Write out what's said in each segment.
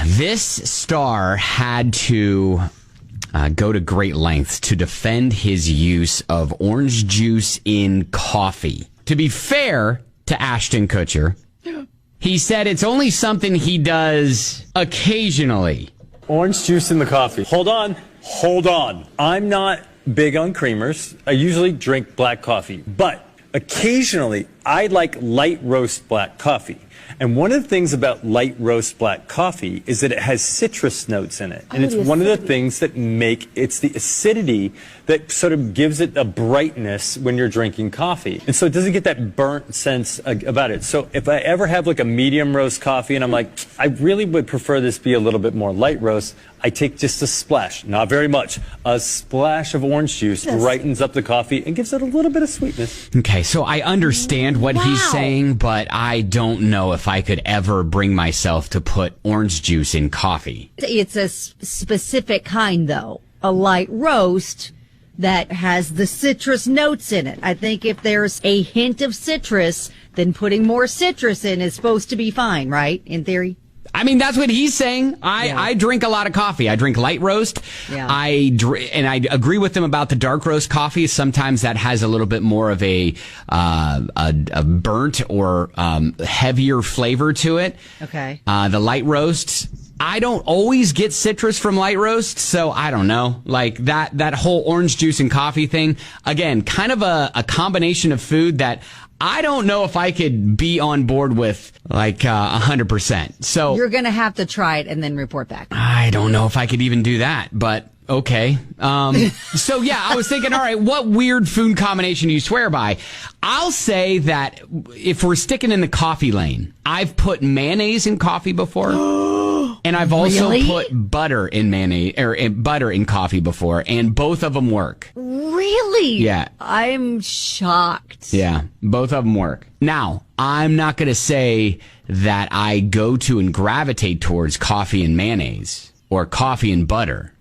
This star had to go to great lengths to defend his use of orange juice in coffee. To be fair to Ashton Kutcher, he said it's only something he does occasionally. Orange juice in the coffee. Hold on. I'm not big on creamers. I usually drink black coffee, but occasionally I like light roast black coffee. And one of the things about light roast black coffee is that it has citrus notes in it. And it's one of the things that it's the acidity that sort of gives it a brightness when you're drinking coffee. And so it doesn't get that burnt sense about it. So if I ever have like a medium roast coffee and I'm like, I really would prefer this be a little bit more light roast, I take just a splash, not very much, a splash of orange juice, brightens up the coffee and gives it a little bit of sweetness. Okay, so I understand what he's saying, but I don't know if I could ever bring myself to put orange juice in coffee. It's a specific kind, though. A light roast that has the citrus notes in it. I think if there's a hint of citrus, then putting more citrus in is supposed to be fine, right? In theory. I mean, that's what he's saying. I drink a lot of coffee. I drink light roast. Yeah. And I agree with him about the dark roast coffee. Sometimes that has a little bit more of a burnt or heavier flavor to it. Okay. The light roasts, I don't always get citrus from light roast, so I don't know. Like that whole orange juice and coffee thing, again, kind of a combination of food that I don't know if I could be on board with like 100%. So you're going to have to try it and then report back. I don't know if I could even do that, but okay. So yeah, I was thinking, all right, what weird food combination do you swear by? I'll say that if we're sticking in the coffee lane, I've put mayonnaise in coffee before. And I've also put butter in mayonnaise or butter in coffee before, and both of them work. Really? Yeah. I'm shocked. Yeah, both of them work. Now, I'm not going to say that I go to and gravitate towards coffee and mayonnaise or coffee and butter,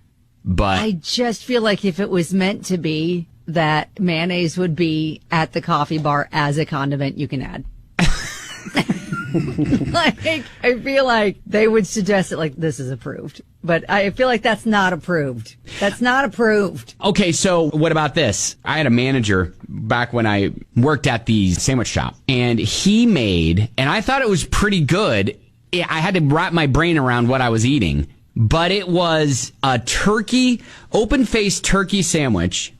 but I just feel like if it was meant to be, that mayonnaise would be at the coffee bar as a condiment you can add. Like, I feel like they would suggest it like this is approved, but I feel like that's not approved. That's not approved. Okay, so what about this? I had a manager back when I worked at the sandwich shop, and he made, and I thought it was pretty good. I had to wrap my brain around what I was eating, but it was a open-faced turkey sandwich,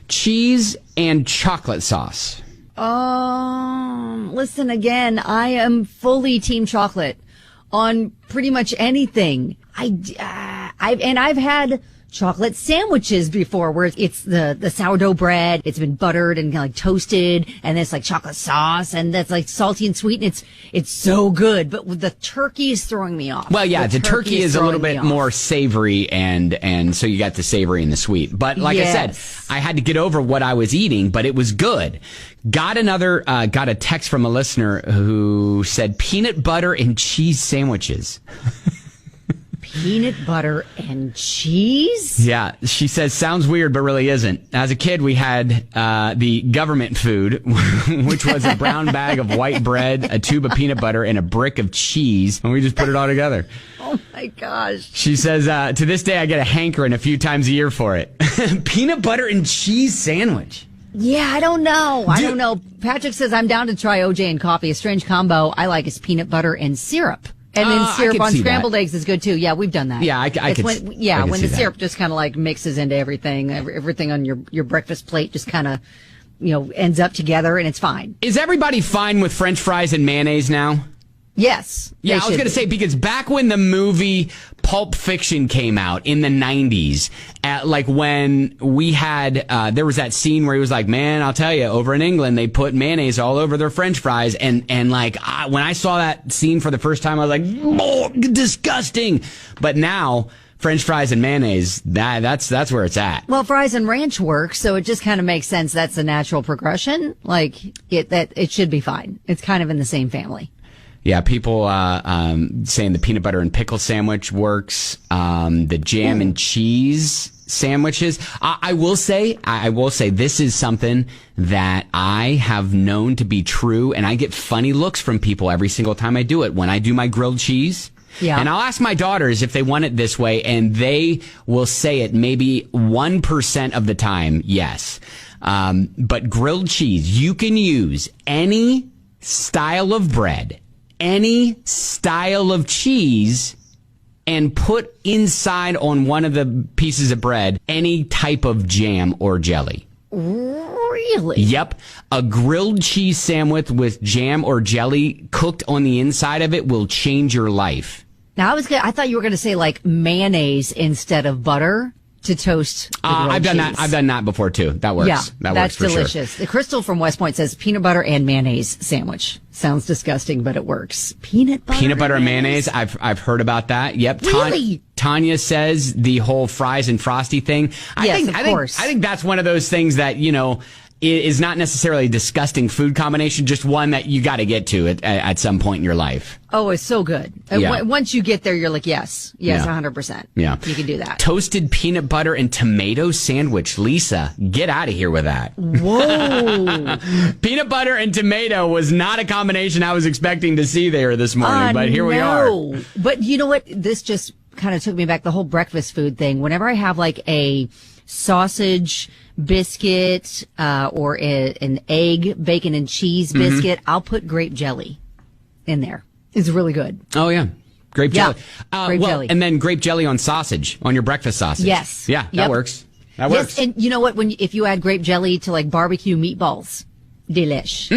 cheese and chocolate sauce. Listen again, I am fully team chocolate on pretty much anything. I've had chocolate sandwiches before where it's the sourdough bread, it's been buttered and like toasted, and it's like chocolate sauce, and that's like salty and sweet, and it's so good. But the turkey is throwing me off. Well, yeah, the turkey is a little bit more savory, and so you got the savory and the sweet. But like I said, I had to get over what I was eating, but it was good. Got a text from a listener who said peanut butter and cheese sandwiches. Peanut butter and cheese? Yeah, she says, sounds weird, but really isn't. As a kid, we had the government food, which was a brown bag of white bread, a tube of peanut butter, and a brick of cheese, and we just put it all together. Oh, my gosh. She says, to this day, I get a hankering a few times a year for it. Peanut butter and cheese sandwich. Yeah, I don't know. I don't know. Patrick says, I'm down to try OJ and coffee. A strange combo I like is peanut butter and syrup. And then syrup on scrambled eggs is good too. Yeah, we've done that. Yeah, I could when the that. syrup just kind of like mixes into everything on your breakfast plate just kind of, ends up together and it's fine. Is everybody fine with French fries and mayonnaise now? Yes. Yeah, I was going to say, because back when the movie Pulp Fiction came out in the 90s, like when we had, there was that scene where he was like, man, I'll tell you, over in England, they put mayonnaise all over their French fries. And like, when I saw that scene for the first time, I was like, oh, disgusting. But now, French fries and mayonnaise, that's where it's at. Well, fries and ranch work, so it just kind of makes sense. That's a natural progression. Like, it should be fine. It's kind of in the same family. Yeah, people saying the peanut butter and pickle sandwich works. The jam and cheese sandwiches. I will say this is something that I have known to be true, and I get funny looks from people every single time I do it. When I do my grilled cheese, Yeah. And I'll ask my daughters if they want it this way, and they will say it maybe 1% of the time, yes. But grilled cheese, you can use any style of bread, any style of cheese, and put inside on one of the pieces of bread any type of jam or jelly. Really? Yep. A grilled cheese sandwich with jam or jelly cooked on the inside of it will change your life. Now I thought you were going to say like mayonnaise instead of butter to toast. I've done cheese. that. I've done that before too. That works. Yeah, that that's works for delicious. Sure. The Crystal from West Point says peanut butter and mayonnaise sandwich. Sounds disgusting, but it works. Peanut butter and mayonnaise. I've heard about that. Yep. Really? Tanya says the whole fries and frosty thing. Yes, of course. I think that's one of those things that, is not necessarily a disgusting food combination, just one that you got to get to at some point in your life. Oh, it's so good. Yeah. Once you get there, you're like, yes, Yeah. 100%. Yeah. You can do that. Toasted peanut butter and tomato sandwich. Lisa, get out of here with that. Whoa. Peanut butter and tomato was not a combination I was expecting to see there this morning, but here we are. But you know what? This just kind of took me back, the whole breakfast food thing. Whenever I have like a sausage biscuit or an egg, bacon and cheese biscuit, I'll put grape jelly in there. It's really good. Oh, yeah. Grape jelly. Grape jelly. And then grape jelly on sausage, on your breakfast sausage. Yes. Yeah, that works. That works. Yes, and you know what? If you add grape jelly to like barbecue meatballs, delish.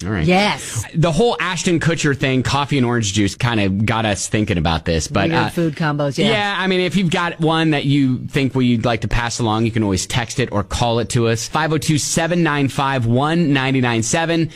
All right. Yes. The whole Ashton Kutcher thing, coffee and orange juice, kind of got us thinking about this. But weird food combos, yeah. Yeah, I mean, if you've got one that you think you'd like to pass along, you can always text it or call it to us. 502-795-1997.